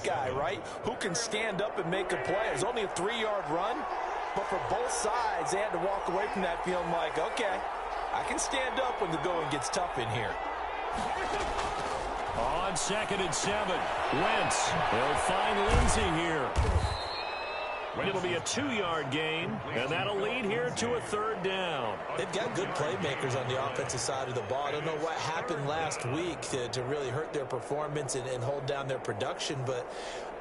guy, right? Who can stand up and make a play. It was only a 3-yard run, but for both sides, they had to walk away from that feeling like, okay, I can stand up when the going gets tough in here. On 2nd and 7, Wentz. They'll find Lindsey here. It'll be a 2-yard gain, and that'll lead here to a 3rd down. They've got good playmakers on the offensive side of the ball. I don't know what happened last week to really hurt their performance and hold down their production, but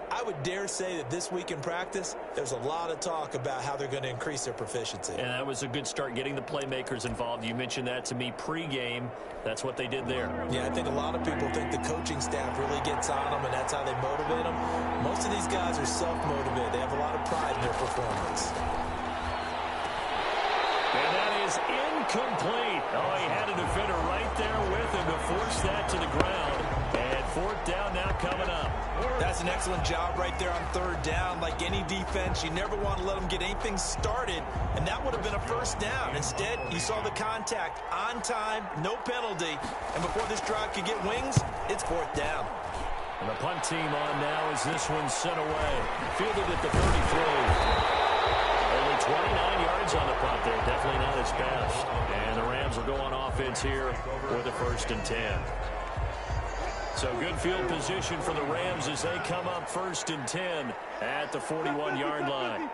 I would dare say that this week in practice, there's a lot of talk about how they're going to increase their proficiency. And that was a good start getting the playmakers involved. You mentioned that to me pregame. That's what they did there. Yeah, I think a lot of people think the coaching staff really gets on them, and that's how they motivate them. Most of these guys are self-motivated. They have a lot of pride in their performance. And that is incomplete. Oh, he had a defender right there with him to force that to the ground. And 4th down now coming up. That's an excellent job right there on 3rd down. Like any defense, you never want to let them get anything started, and that would have been a 1st down. Instead, you saw the contact on time, no penalty, and before this drive could get wings, it's 4th down. And the punt team on now as this one's sent away. Fielded at the 33. Only 29 yards on the punt there. Definitely not his best. And the Rams will go on offense here with a 1st and 10. So good field position for the Rams as they come up 1st and 10 at the 41-yard line.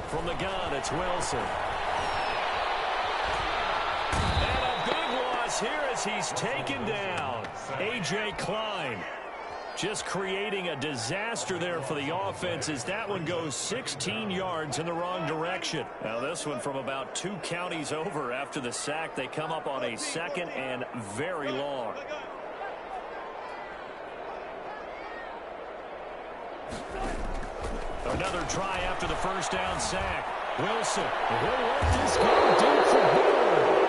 From the gun, it's Wilson. And a big loss here as he's taken down. A.J. Klein just creating a disaster there for the offense as that one goes 16 yards in the wrong direction. Now this one from about 2 counties over after the sack. They come up on a 2nd and very long. Another try after the 1st down sack. Wilson will let this go deep for Hill.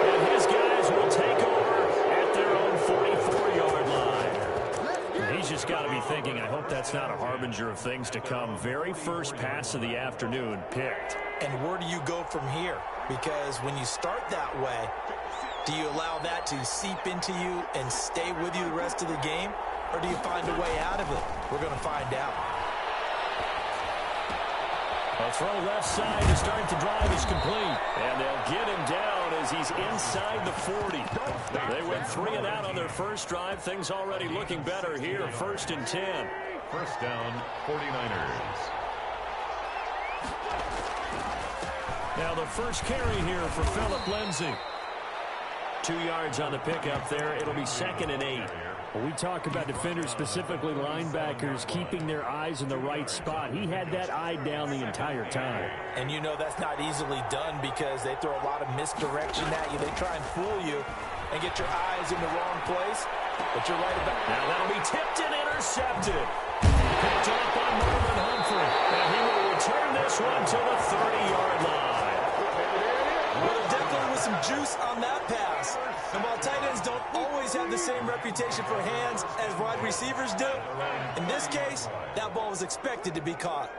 And his guys will take over at their own 44-yard line. He's just got to be thinking, I hope that's not a harbinger of things to come. Very first pass of the afternoon picked. And where do you go from here? Because when you start that way, do you allow that to seep into you and stay with you the rest of the game? Or do you find a way out of it? We're going to find out. A throw left side to start the drive is complete. And they'll get him down as he's inside the 40. They went 3 and out on their first drive. Things already looking better here. 1st and 10. 1st down, 49ers. Now the first carry here for Phillip Lindsay. 2 yards on the pickup there. It'll be 2nd and 8. Well, we talk about defenders, specifically linebackers, keeping their eyes in the right spot. He had that eye down the entire time. And you know that's not easily done because they throw a lot of misdirection at you. They try and fool you and get your eyes in the wrong place. But you're right about now that'll be tipped and intercepted. Picked up by Marvin Humphrey. And he will return this one to the 30-yard line. Well, there definitely was some juice on that pass. And while tight ends don't always have the same reputation for hands as wide receivers do, in this case, that ball was expected to be caught.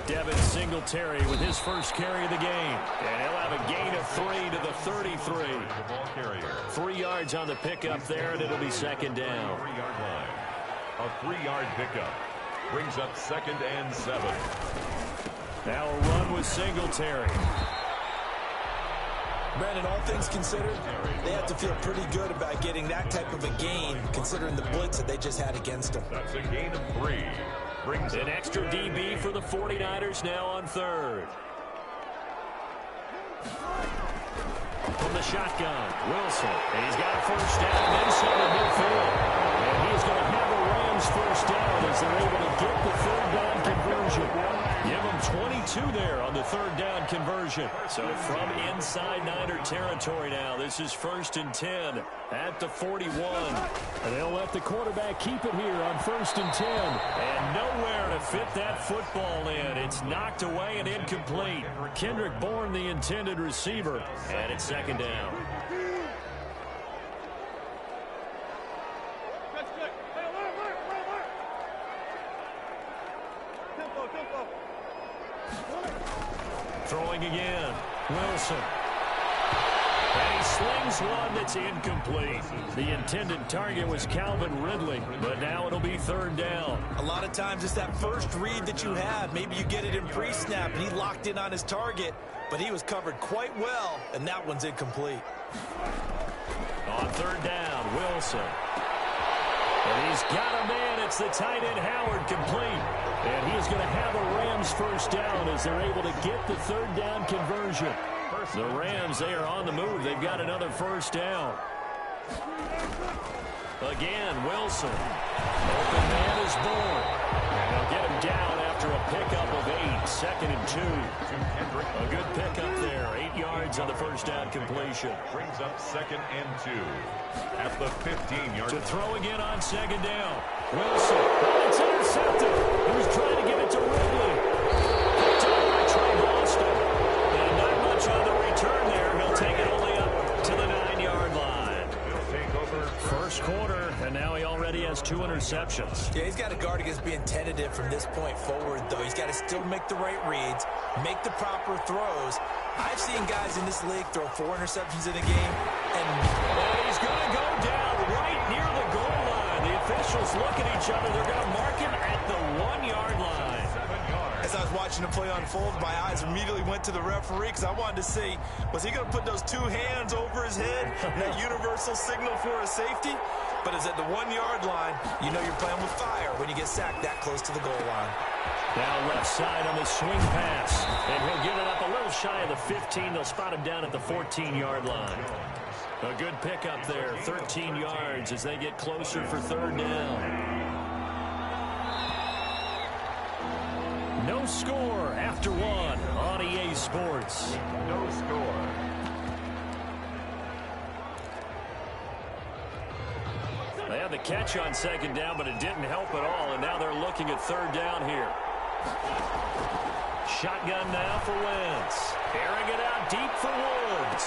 Devin Singletary with his first carry of the game. And he'll have a gain of 3 to the 33. 3 yards on the pickup there, and it'll be 2nd down. 3-yard line. A 3-yard pickup brings up 2nd and 7. Now a run with Singletary. Brandon, all things considered, they have to feel pretty good about getting that type of a gain, considering the blitz that they just had against them. That's a gain of 3. Brings an extra DB for the 49ers now on 3rd. From the shotgun, Wilson. And he's got a 1st down inside the midfield. And he's going to have a Rams 1st down as they're able to get the 3rd down conversion. Give him 22 there on the 3rd down conversion. So from inside Niner territory now, this is 1st and 10 at the 41. And they'll let the quarterback keep it here on 1st and 10. And nowhere to fit that football in. It's knocked away and incomplete. Kendrick Bourne, the intended receiver. And it's 2nd down. Throwing again. Wilson. And he slings one that's incomplete. The intended target was Calvin Ridley, but now it'll be third down. A lot of times it's that first read that you have. Maybe you get it in pre-snap, and he locked in on his target, but he was covered quite well, and that one's incomplete. On third down, Wilson. And he's got a man. It's the tight end, Howard, complete. And he's going to have a Rams first down as they're able to get the third down conversion. The Rams, they are on the move. They've got another first down. Again, Wilson. Open man is born. And they'll get him down after a pickup of 8. Second and 2. A good pickup there. 8 yards on the first down completion. Brings up second and 2 at the 15-yard line. To throw again on second down. Wilson. It's intercepted. He was trying to get it to Ridley. Picked up by Trey Boston. And not much on the return there. He'll take it only up to the 9-yard line. He'll take over first quarter, and now he already has 2 interceptions. Yeah, he's got to guard against being tentative from this point forward, though. He's got to still make the right reads, make the proper throws. I've seen guys in this league throw 4 interceptions in a game, and he's going to go down right near the goal line. The officials look at each other. They're going to mark him at the 1-yard line. 7 yards. as I was watching the play unfold, my eyes immediately went to the referee because I wanted to see, was he going to put those 2 hands over his head, that universal signal for a safety? But it's at the 1-yard line. You know you're playing with fire when you get sacked that close to the goal line. Now left side on the swing pass. And he'll give it up a little shy of the 15. They'll spot him down at the 14-yard line. A good pickup there, 13 yards as they get closer for third down. No score after 1 on EA Sports. No score. They had the catch on second down, but it didn't help at all, and now they're looking at third down here. Shotgun now for Wentz. Airing it out deep for Woods.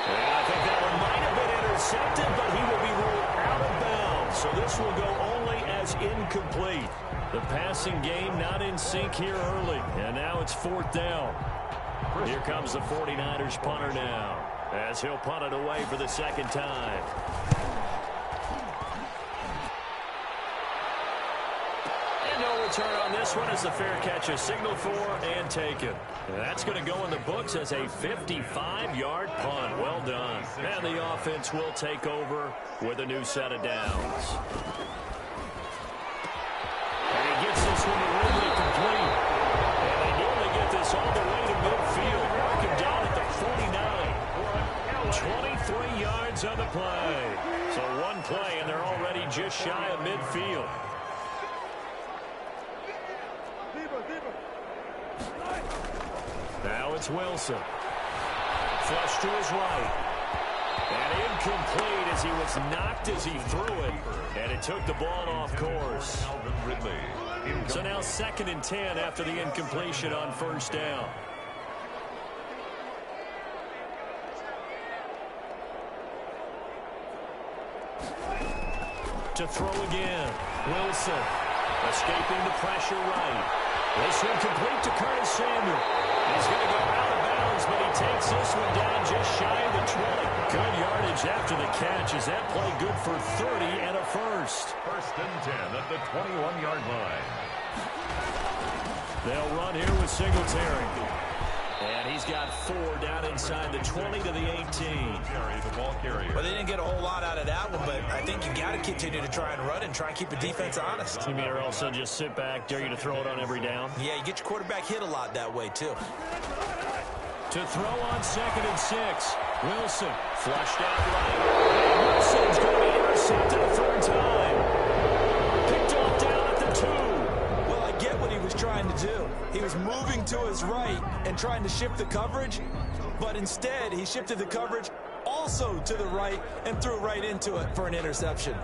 And I think that one might have been intercepted, but he will be ruled out of bounds. So this will go only as incomplete. The passing game not in sync here early, and now it's fourth down. Here comes the 49ers punter now, as he'll punt it away for the second time. Return on this one as the fair catch is signaled for and taken. And that's going to go in the books as a 55-yard punt. Well done. And the offense will take over with a new set of downs. And he gets this one to Ridley complete. And they nearly get this all the way to midfield. Mark him down at the 49. 23 yards on the play. So one play and they're already just shy of midfield. Now it's Wilson. Flush to his right. And incomplete as he was knocked as he threw it. And it took the ball off course. So now 2nd and 10 after the incompletion on first down. To throw again. Wilson escaping the pressure right. This one complete to Curtis Samuel. He's going to go out of bounds, but he takes this one down just shy of the 20. Good yardage after the catch. Is that play good for 30 and a first? 1st and 10 at the 21-yard line. They'll run here with Singletary. And he's got 4 down inside the 20 to the 18. The ball carrier. Well, they didn't get a whole lot out of that one, but I think you got to continue to try and run and try and keep the defense honest. You mean or also just sit back, dare you to throw it on every down? Yeah, you get your quarterback hit a lot that way, too. To throw on 2nd and 6. Wilson flushed out right. Wilson's going to be intercepted a 3rd time. Picked off down at the 2. Well, I get what he was trying to do. He was moving to his right and trying to shift the coverage, but instead he shifted the coverage also to the right and threw right into it for an interception.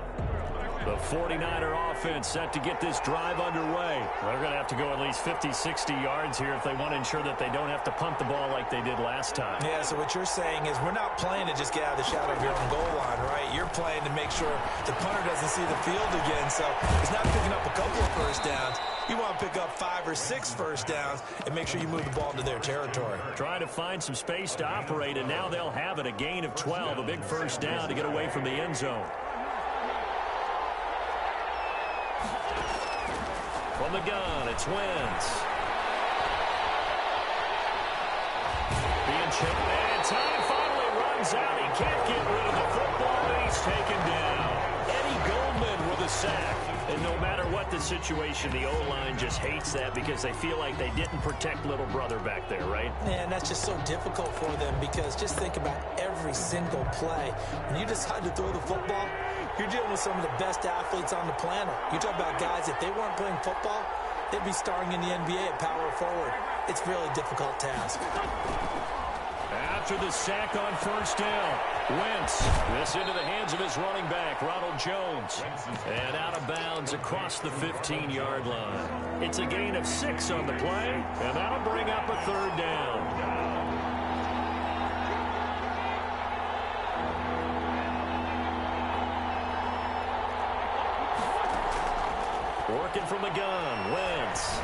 The 49er offense set to get this drive underway. They're going to have to go at least 50, 60 yards here if they want to ensure that they don't have to punt the ball like they did last time. Yeah, so what you're saying is we're not playing to just get out of the shadow of your own goal line, right? You're playing to make sure the punter doesn't see the field again. So it's not picking up a couple of first downs. You want to pick up 5 or 6 first downs and make sure you move the ball into their territory. Trying to find some space to operate, and now they'll have it. A gain of 12, a big first down to get away from the end zone. From the gun, it's Wentz. Being checked, and time finally runs out. He can't get rid of the football, and he's taken down. Eddie Goldman with a sack. And no matter what the situation, the O-line just hates that because they feel like they didn't protect little brother back there, right? And that's just so difficult for them because just think about every single play. When you decide to throw the football, you're dealing with some of the best athletes on the planet. You talk about guys, if they weren't playing football, they'd be starring in the NBA at power forward. It's a really difficult task. After the sack on first down, Wentz, this into the hands of his running back, Ronald Jones. And out of bounds across the 15-yard line. It's a gain of 6 on the play, and that'll bring up a third down. Working from the gun, Wentz.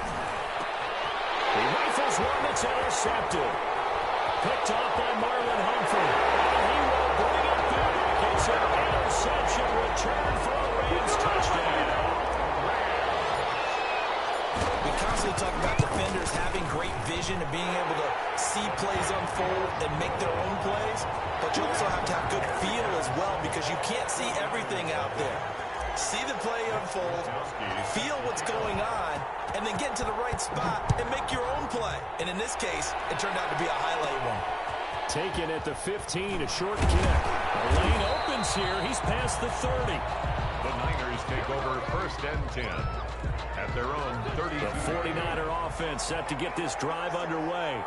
He rifles one that's intercepted. Picked off by Marlon Humphrey. And he will bring it back. It's an interception return for a Rams touchdown. We constantly talk about defenders having great vision and being able to see plays unfold and make their own plays. But you also have to have good feel as well because you can't see everything out there. See the play unfold, feel what's going on, and then get to the right spot and make your own play. And in this case, it turned out to be a highlight one. Taken at the 15, a short kick. The lane opens here. He's past the 30. The Niners take over first and 10 at their own 30. The 49er offense set to get this drive underway.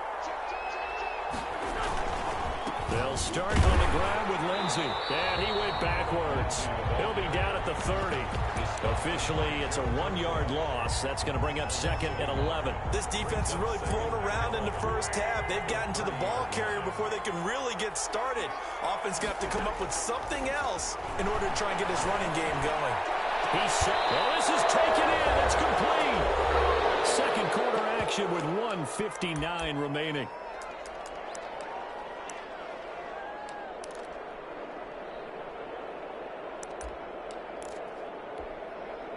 They'll start on the ground with Lindsey. And he went backwards. He'll be down at the 30. Officially, it's a 1-yard loss. That's going to bring up second and 11. This defense has really flown around in the first half. They've gotten to the ball carrier before they can really get started. Offense going to have to come up with something else in order to try and get this running game going. He's set. Well, this is taken in. It's complete. Second quarter action with 1:59 remaining.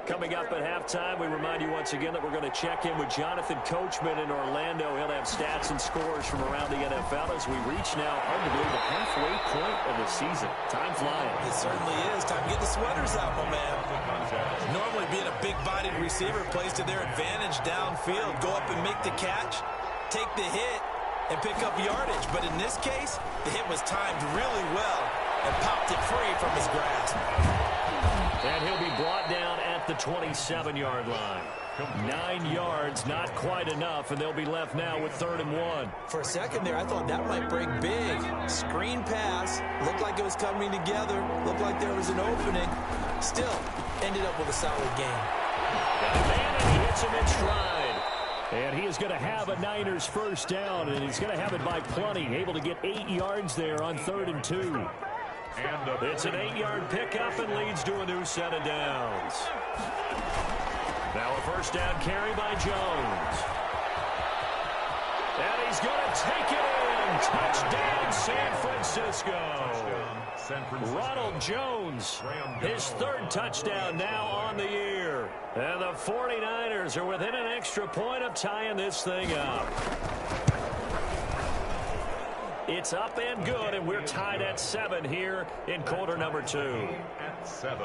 Coming up at halftime, we remind you once again that we're going to check in with Jonathan Coachman in Orlando. He'll have stats and scores from around the NFL as we reach now, arguably, the halfway point of the season. Time flying. It certainly is. Time to get the sweaters out, my man. Normally being a big-bodied receiver plays to their advantage downfield. Go up and make the catch, take the hit, and pick up yardage. But in this case, the hit was timed really well and popped it free from his grasp. And he'll be brought down at the 27-yard line. 9 yards, not quite enough, and they'll be left now with 3rd and 1. For a second there, I thought that might break big. Screen pass, looked like it was coming together, looked like there was an opening. Still, ended up with a solid game. And he hits him in stride. And he is going to have a Niners first down, and he's going to have it by plenty. Able to get 8 yards there on 3rd and 2. It's an 8-yard pickup and leads to a new set of downs. Now a first down carry by Jones. And he's going to take it in. Touchdown, San Francisco. Ronald Jones, his 3rd touchdown now on the year. And the 49ers are within an extra point of tying this thing up. It's up and good, and we're tied at 7 here in quarter number 2. At 7.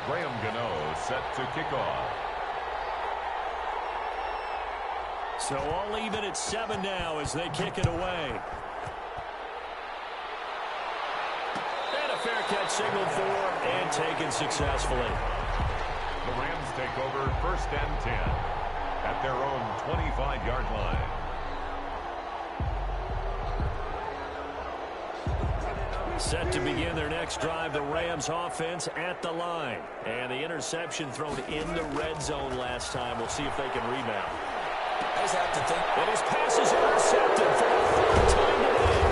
Graham Gano set to kick off. So all even at 7 now as they kick it away. And a fair catch signaled for and taken successfully. The Rams take over first and 10 at their own 25-yard line. Set to begin their next drive, the Rams offense at the line. And the interception thrown in the red zone last time. We'll see if they can rebound. I just have to think. And his pass is intercepted for the third time today.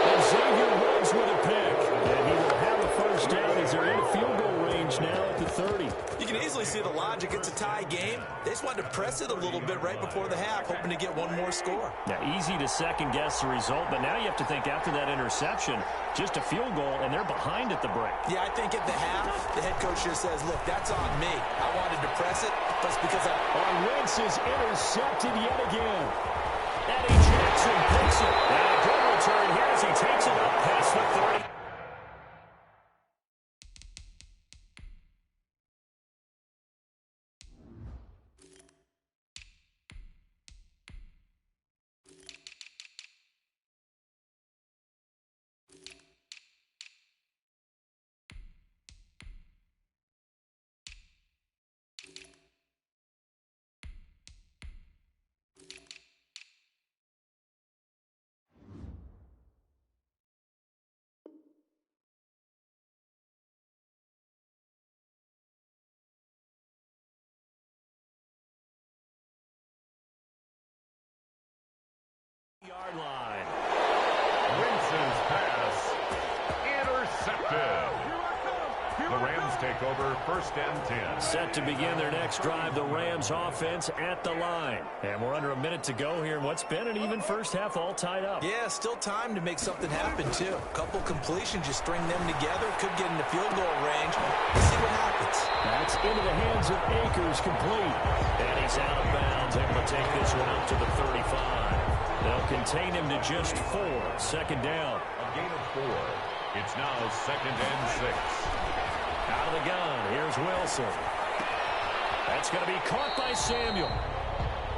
And Xavier Woods with a pick. And he will have a first down as they're in field goal range now at the 30. You can easily see the logic. It's a tie game. They just wanted to press it a little bit right before the half, hoping to get one more score. Now, easy to second-guess the result, but now you have to think after that interception, just a field goal, and they're behind at the break. Yeah, I think at the half, the head coach just says, look, that's on me. I wanted to press it, but it's because Wentz is intercepted yet again. Eddie Jackson picks it. And a good return here as he takes it up past the 30. Yard line. Wentz's pass intercepted. The Rams take over, first and 10. Set to begin their next drive, the Rams offense at the line. And we're under a minute to go here in what's been an even first half, all tied up. yeah, still time to make something happen, too. A couple completions, you string them together, could get into field goal range. Let's see what happens. That's into the hands of Akers, complete. And he's out of bounds, able to take this one up to the 35. They'll contain him to just 4. Second down. A gain of 4. It's now second and 6. Out of the gun, here's Wilson. That's going to be caught by Samuel.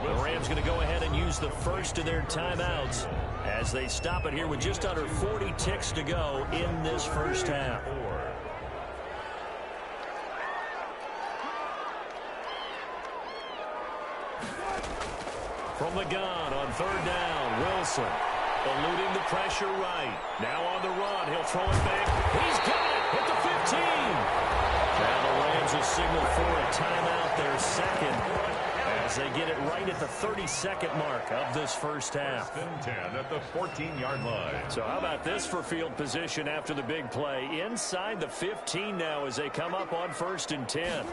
The Rams going to go ahead and use the first of their timeouts as they stop it here with just under 40 ticks to go in this first half. From the gun on third down, Wilson eluding the pressure right. Now on the run, he'll throw it back. He's got it at the 15. Now the Rams will signal for a timeout, their second, as they get it right at the 32nd mark of this first half. First and 10 at the 14-yard line. So how about this for field position after the big play? Inside the 15 now as they come up on first and 10.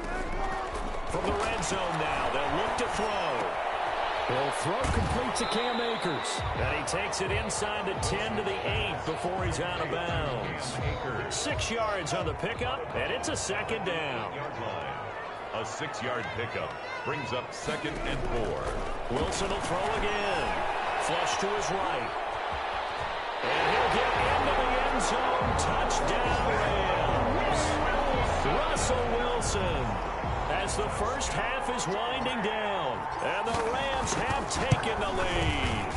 From the red zone now, they'll look to throw. He'll throw complete to Cam Akers. And he takes it inside the 10 to the 8 before he's out of bounds. 6 yards on the pickup, and it's a second down. A 6-yard pickup brings up second and 4. Wilson will throw again. Flush to his right. And he'll get into the end zone. Touchdown, Rams. Russell Wilson, as the first half is winding down. And the Rams have taken the lead.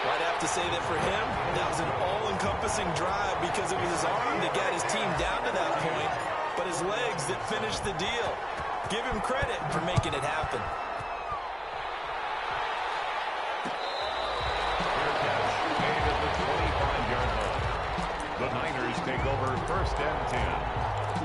I'd have to say that for him, that was an all-encompassing drive because it was his arm that got his team down to that point, but his legs that finished the deal. Give him credit for making it happen. Made at the 25-yard line. The Niners take over first and 10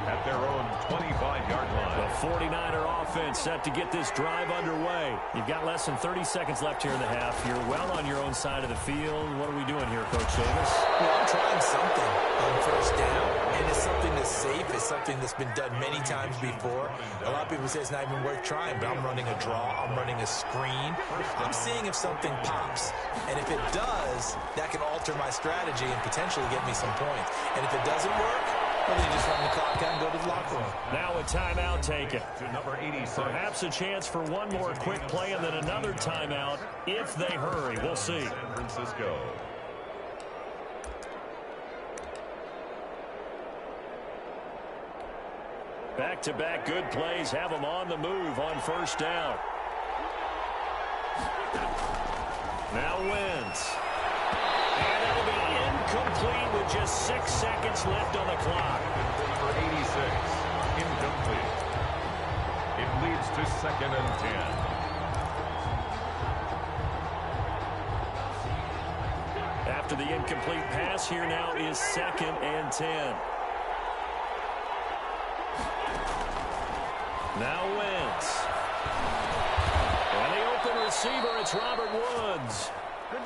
at their own 25-yard line. The 49er offense set to get this drive underway. You've got less than 30 seconds left here in the half. You're well on your own side of the field. What are we doing here, Coach Davis? Well, I'm trying something on first down, and it's something that's safe. It's something that's been done many times before. A lot of people say it's not even worth trying, but I'm running a draw. I'm running a screen. I'm seeing if something pops, and if it does, that can alter my strategy and potentially get me some points. And if it doesn't work, well, then you just run the clock out and go to the locker room. Now a timeout taken. To number 86. Perhaps a chance for one more quick play and then another timeout if they hurry. We'll see. San Francisco. Back-to-back good plays have them on the move on first down. Now Wentz. And it'll be incomplete with just 6 seconds left on the clock. Number 86, incomplete. It leads to second and 10. after the incomplete pass. Here now is 2nd and 10. Now Wentz. And the open receiver, it's Robert Woods.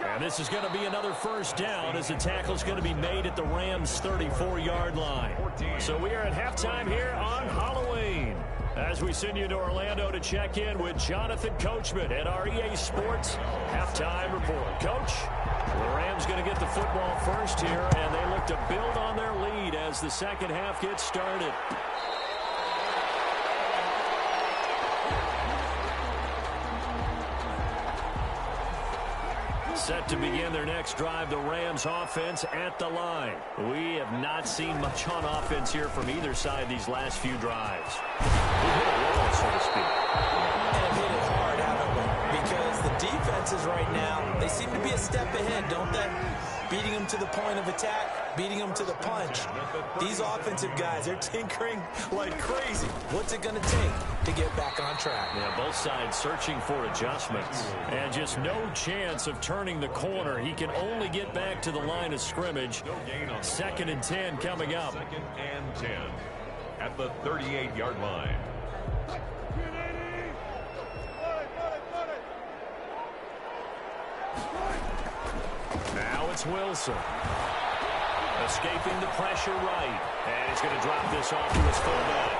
And this is going to be another first down as the tackle's going to be made at the Rams' 34-yard line. So we are at halftime here on Halloween, as we send you to Orlando to check in with Jonathan Coachman at our EA Sports Halftime Report. Coach, the Rams going to get the football first here, and they look to build on their lead as the second half gets started. Set to begin their next drive, the Rams offense at the line. We have not seen much on offense here from either side these last few drives. We've hit a wall, so to speak. And hit it hard, haven't we? Because the defenses right now, they seem to be a step ahead, don't they? Beating them to the point of attack, beating them to the punch. These offensive guys, they're tinkering like crazy. What's it going to take to get back on track? Yeah, both sides searching for adjustments. And just no chance of turning the corner. He can only get back to the line of scrimmage. 2nd and 10 coming up. 2nd and 10 at the 38-yard line. Now it's Wilson. Escaping the pressure right. And he's going to drop this off to his fullback.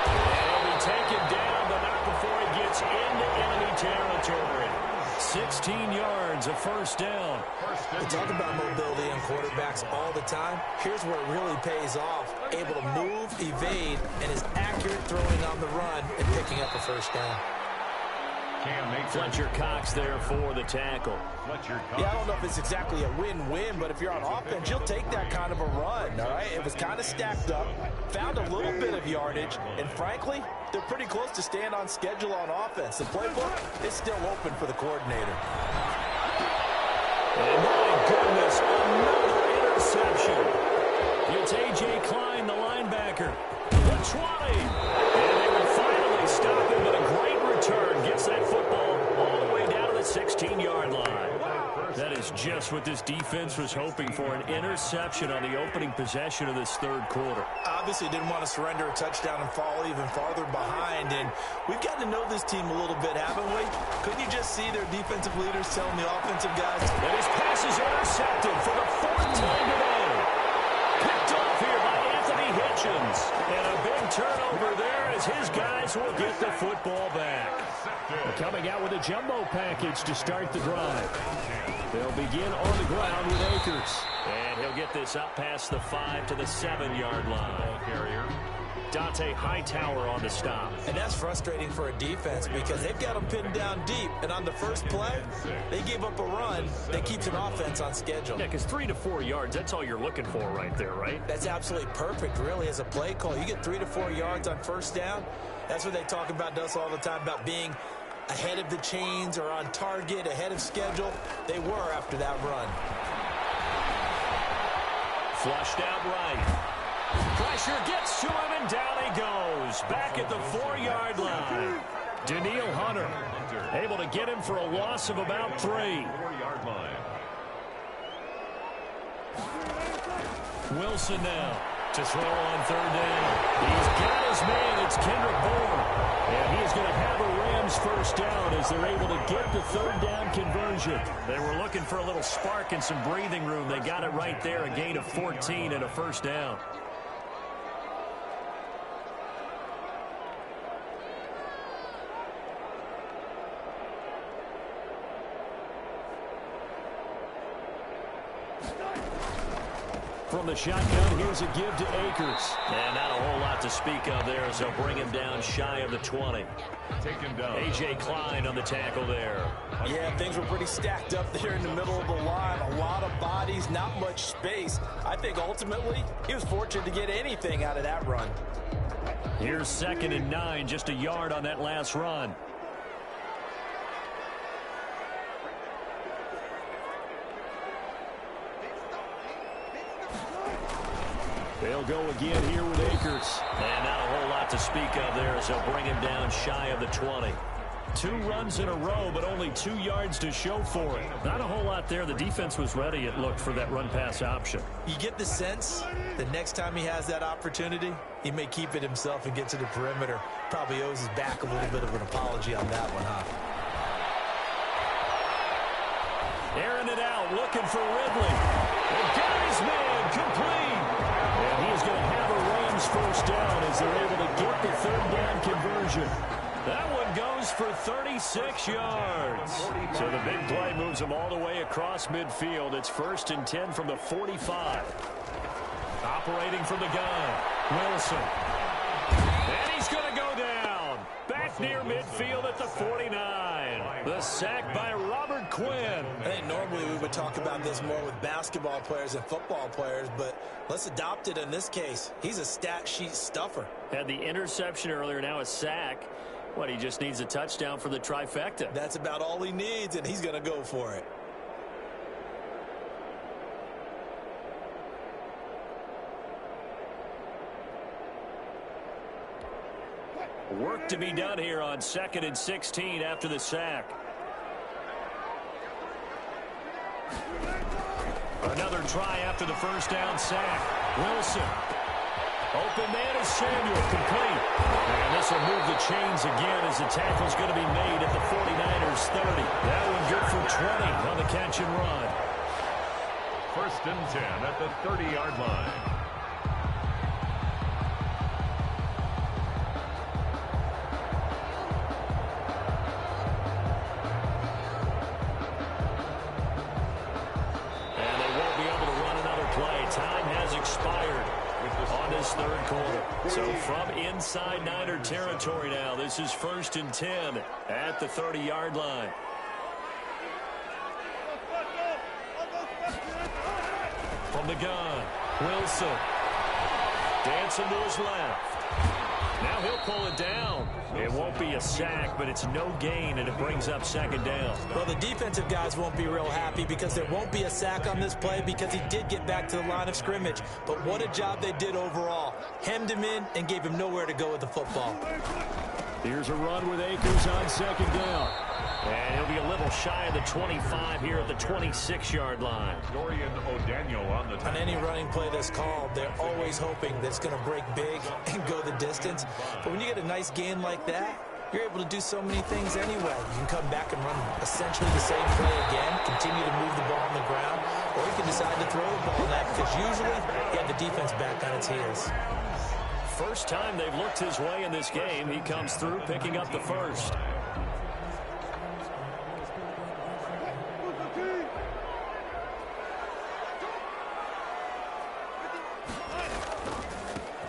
And he'll be taken down, but not before he gets into enemy territory. 16 yards, a first down. We talk about mobility in quarterbacks all the time. Here's where it really pays off. Able to move, evade, and is accurate throwing on the run and picking up a first down. Fletcher Cox there for the tackle. Yeah, I don't know if it's exactly a win-win, but if you're on offense, you'll take that kind of a run, all right? It was kind of stacked up, found a little bit of yardage, and frankly, they're pretty close to staying on schedule on offense. The playbook is still open for the coordinator. And my goodness, another interception. It's A.J. Klein, the linebacker. The 20. And they will finally stop him, but a great return. Gets that football all the way down to the 16-yard line. That is just what this defense was hoping for, an interception on the opening possession of this third quarter. Obviously didn't want to surrender a touchdown and fall even farther behind, and we've gotten to know this team a little bit, haven't we? Couldn't you just see their defensive leaders telling the offensive guys? And his pass is intercepted for the 4th time today. Picked off here by Anthony Hitchens. And a big turnover there as his guys will get the football back. Coming out with a jumbo package to start the drive. They'll begin on the ground with Akers. And he'll get this up past the 5 to the 7-yard line. Carrier. Dante Hightower on the stop. And that's frustrating for a defense because they've got them pinned down deep. And on the first play, they gave up a run that keeps an offense on schedule. Yeah, because 3 to 4 yards, that's all you're looking for right there, right? That's absolutely perfect, really, as a play call. You get 3 to 4 yards on first down. That's what they talk about us all the time, about being ahead of the chains or on target, ahead of schedule. They were after that run. Flushed out right. Pressure gets to him, and down he goes. Back at the 4-yard line. Daniil Hunter able to get him for a loss of about 3. 4-yard line. Wilson now to throw on third down. He's got his man. It's Kendrick Bourne. And he is going to have a Rams first down as they're able to get the third down conversion. They were looking for a little spark and some breathing room. They got it right there, a gain of 14 and a first down. From the shotgun, here's a give to Akers. And not a whole lot to speak of there as they'll bring him down shy of the 20. Taken down. A.J. Klein on the tackle there. Yeah, things were pretty stacked up there in the middle of the line. A lot of bodies, not much space. I think ultimately he was fortunate to get anything out of that run. Here's 2nd and 9, just a yard on that last run. They'll go again here with Akers. And not a whole lot to speak of there as they'll bring him down shy of the 20. 2 runs in a row, but only 2 yards to show for it. Not a whole lot there. The defense was ready, it looked, for that run-pass option. You get the sense that next time he has that opportunity, he may keep it himself and get to the perimeter. Probably owes his back a little bit of an apology on that one, huh? Airing it out, looking for Ridley. And got his man complete. And he's going to have a Rams first down as they're able to get the 3rd down conversion. That one goes for 36 yards. So the big play moves them all the way across midfield. It's 1st and 10 from the 45. Operating from the gun, Wilson. And he's going to go down. Back near midfield at the 49. The sack by Robert Quinn. Hey, normally we would talk about this more with basketball players and football players, but let's adopt it in this case. He's a stat sheet stuffer. Had the interception earlier, now a sack. What, he just needs a touchdown for the trifecta. That's about all he needs, and he's going to go for it. Work to be done here on 2nd and 16 after the sack. Another try after the first down sack. Wilson. Open man is Samuel, complete. And this will move the chains again as the tackle's going to be made at the 49ers 30. That one good for 20 on the catch and run. 1st and 10 at the 30-yard line. And they won't be able to run another play. Time has expired on this 3rd quarter. So from inside Niner territory now, this is 1st and 10 at the 30-yard line. From the gun, Wilson. Dancing to his left. Now he'll pull it down. It won't be a sack, but it's no gain, and it brings up 2nd down. Well, the defensive guys won't be real happy because there won't be a sack on this play because he did get back to the line of scrimmage. But what a job they did overall. Hemmed him in and gave him nowhere to go with the football. Here's a run with Akers on 2nd down. And he'll be a little shy of the 25 here at the 26-yard line. Dorian O'Daniel on the On any running play that's called, they're always hoping that it's going to break big and go the distance. But when you get a nice gain like that, you're able to do so many things anyway. You can come back and run essentially the same play again, continue to move the ball on the ground, or you can decide to throw the ball net because usually you have the defense back on its heels. First time they've looked his way in this game. He comes through picking up the first.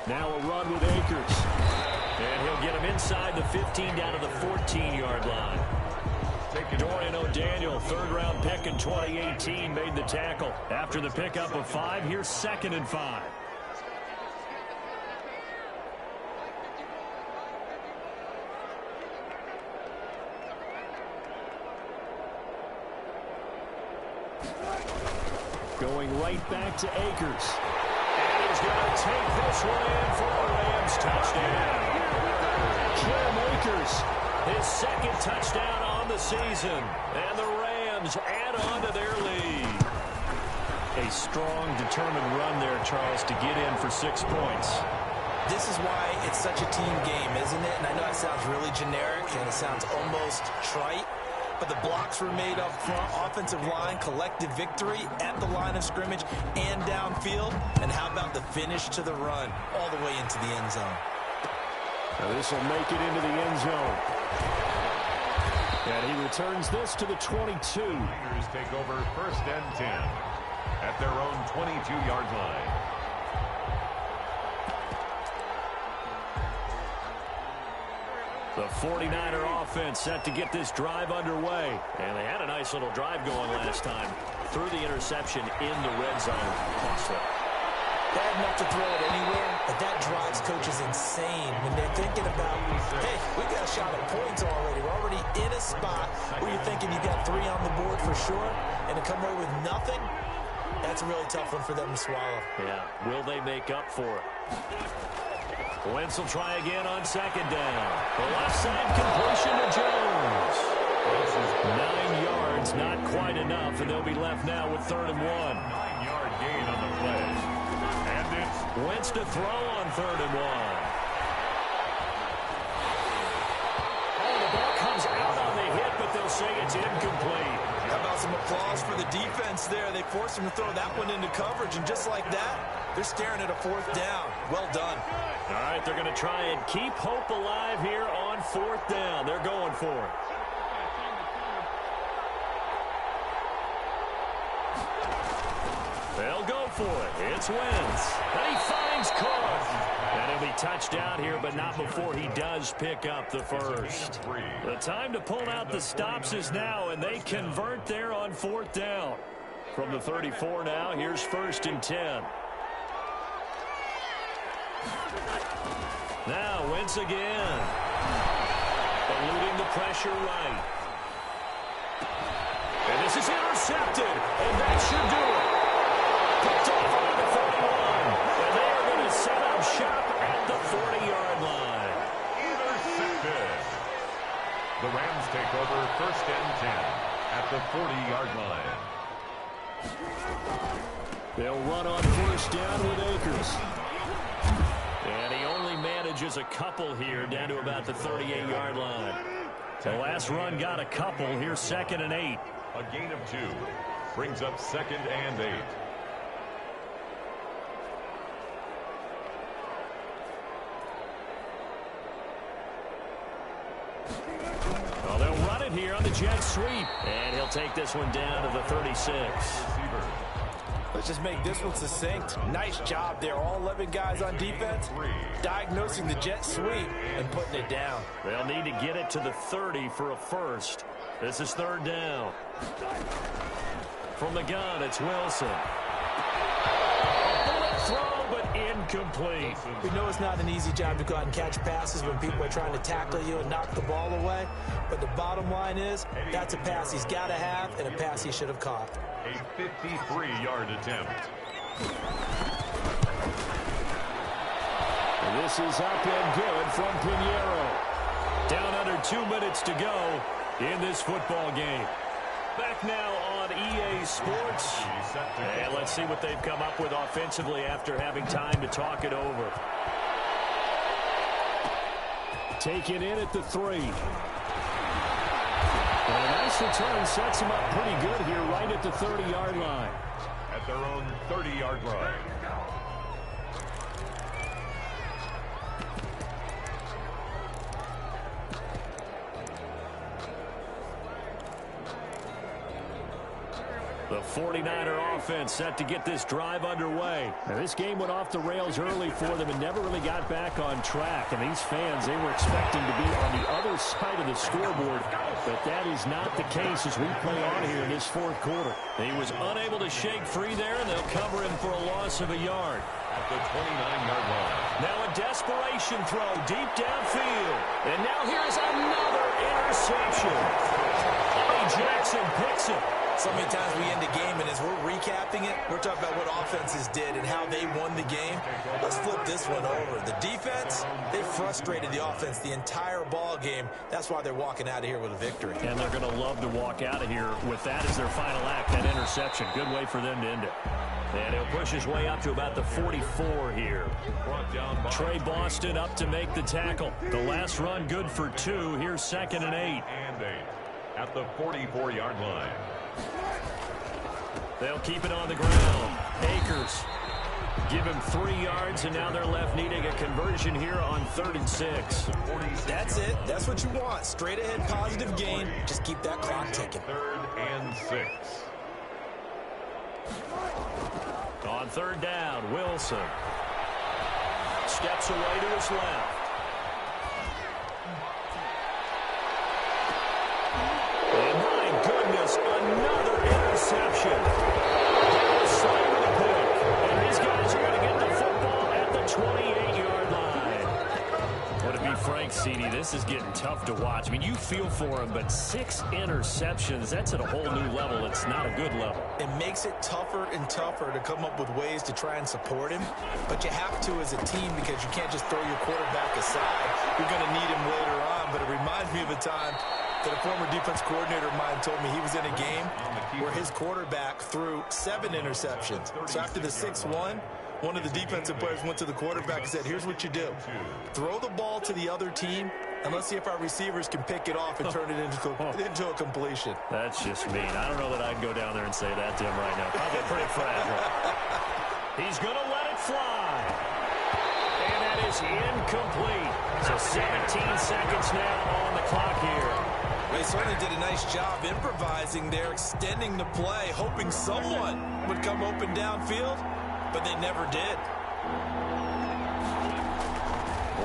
Now a run with Akers. And he'll get him inside the 15 down to the 14-yard line. Dorian O'Daniel, 3rd-round pick in 2018, made the tackle. After the pickup of 5, here's 2nd and 5. Going right back to Akers. And he's going to take this one in for a Rams touchdown. Cam Akers, his 2nd touchdown on the season. And the Rams add on to their lead. A strong, determined run there, Charles, to get in for 6 points. This is why it's such a team game, isn't it? And I know it sounds really generic and it sounds almost trite. But the blocks were made up front, offensive line, collective victory at the line of scrimmage and downfield. And how about the finish to the run all the way into the end zone? Now this will make it into the end zone. And he returns this to the 22. Tigers take over 1st and 10 at their own 22-yard line. The 49er offense set to get this drive underway. And they had a nice little drive going last time. Threw the interception in the red zone. Costly. Bad enough to throw it anywhere, but that drives coaches insane when they're thinking about, hey, we got a shot at points already. We're already in a spot where you're thinking you got 3 on the board for sure, and to come away with nothing, that's a really tough one for them to swallow. Yeah, will they make up for it? Wentz will try again on second down. The left side completion to Jones. 9 yards, not quite enough, and they'll be left now with 3rd and 1. 9-yard gain on the play. And it's Wentz to throw on 3rd and 1. Oh, the ball comes out on the hit, but they'll say it's incomplete. How about some applause for the defense there? They forced him to throw that one into coverage, and just like that, they're staring at a 4th down. Well done. All right, they're going to try and keep hope alive here on 4th down. They're going for it. They'll go for it. It's Wentz. And he finds Cook. And he'll be touched out here, but not before he does pick up the first. The time to pull out the stops is now, and they convert there on 4th down. From the 34 now, here's 1st and 10. Now, Wentz again. Eluding the pressure right. And this is intercepted, and that should do it. Picked off on the 41, and they are going to set up shop at the 40-yard line. intercepted. The Rams take over 1st and 10 at the 40-yard line. They'll run on 1st down with Akers. And he only manages a couple here down to about the 38-yard line. The last run got a couple. Here's 2nd and 8. A gain of 2 brings up 2nd and 8. Well, they'll run it here on the jet sweep. And he'll take this one down to the 36. Let's just make this one succinct. Nice job there. All 11 guys on defense diagnosing the jet sweep and putting it down. They'll need to get it to the 30 for a first. This is 3rd down. From the gun, it's Wilson. A bullet throw, but incomplete. We know it's not an easy job to go out and catch passes when people are trying to tackle you and knock the ball away. But the bottom line is, that's a pass he's got to have and a pass he should have caught. A 53-yard attempt. And this is up and good from Pinheiro. Down under 2 minutes to go in this football game. Back now on EA Sports. And let's see what they've come up with offensively after having time to talk it over. Taken in at the 3. And a nice return sets them up pretty good here right at the 30-yard line. At their own 30-yard line. The 49er offense set to get this drive underway. Now, this game went off the rails early for them and never really got back on track. And these fans, they were expecting to be on the other side of the scoreboard. But that is not the case as we play on here in this 4th quarter. He was unable to shake free there, and they'll cover him for a loss of a yard. At the 29-yard line. Now a desperation throw deep downfield. And now here's another interception. Ollie Jackson picks it. So many times we end the game, and as we're recapping it, we're talking about what offenses did and how they won the game. Let's flip this one over. The defense, they frustrated the offense the entire ball game. That's why they're walking out of here with a victory. And they're going to love to walk out of here with that as their final act, that interception. Good way for them to end it. And he'll push his way up to about the 44 here. Trey Boston up to make the tackle. The last run good for 2. Here's 2nd and 8. And 8 at the 44-yard line. They'll keep it on the ground. Akers give him 3 yards, and now they're left needing a conversion here on 3rd and 6. That's it. That's what you want. Straight ahead, positive gain. Just keep that clock ticking. 3rd and 6. On 3rd down, Wilson steps away to his left. And my goodness, another interception. Slam with a pick. And these guys are going to get the football at the 28-yard line. Would it be Frank CD, this is getting tough to watch. I mean, you feel for him, but 6 interceptions, that's at a whole new level. It's not a good level. It makes it tougher and tougher to come up with ways to try and support him, but you have to as a team because you can't just throw your quarterback aside. You're going to need him later on, but it reminds me of a time that a former defense coordinator of mine told me he was in a game where his quarterback threw 7 interceptions. So after the 6th one of the defensive players went to the quarterback and said, here's what you do. Throw the ball to the other team, and let's see if our receivers can pick it off and turn it into a completion. That's just mean. I don't know that I'd go down there and say that to him right now. Probably pretty fragile. He's going to let it fly. And that is incomplete. So 17 seconds now on the clock here. They certainly did a nice job improvising there, extending the play, hoping someone would come open downfield, but they never did.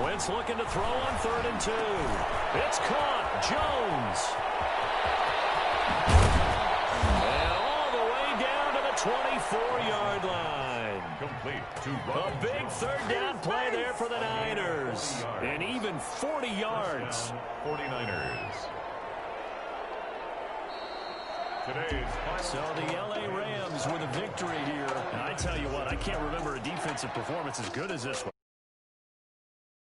Wentz looking to throw on 3rd and 2. It's caught. Jones. And all the way down to the 24-yard line. Complete to A big 3rd down play there for the Niners. And even 40 yards. 49ers. So the L.A. Rams with a victory here. And I tell you what, I can't remember a defensive performance as good as this one.